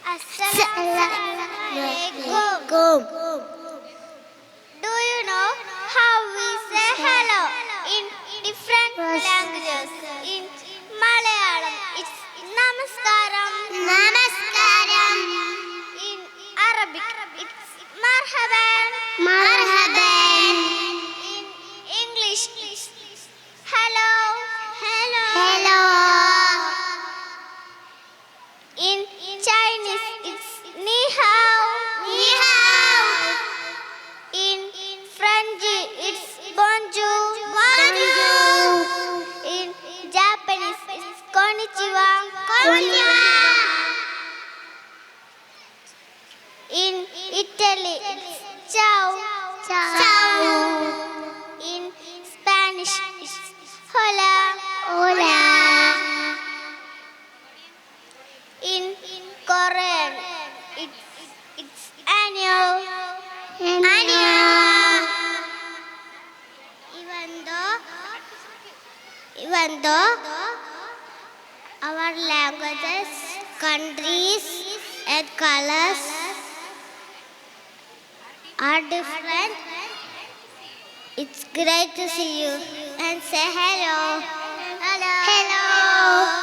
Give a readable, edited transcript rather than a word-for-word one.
Assalamualaikum. Do you know how we say hello in different languages? In Malayalam, it's Namaskaram. Namaskaram. In Arabic, it's Marhaban. Marhaban. In English, it's hello. Hello. Hello. In Chinese, it's ni hao. Ni hao. In French, it's bonjour. Bonjour. In Japanese, it's konnichiwa. Konnichiwa. In Italy, it's ciao. Ciao. In Spanish, it's hola. Hola. In Korean, it's annyeong. Annyeong. Even though our languages, countries, and colors are different, it's great to see you and say hello. Hello. Hello.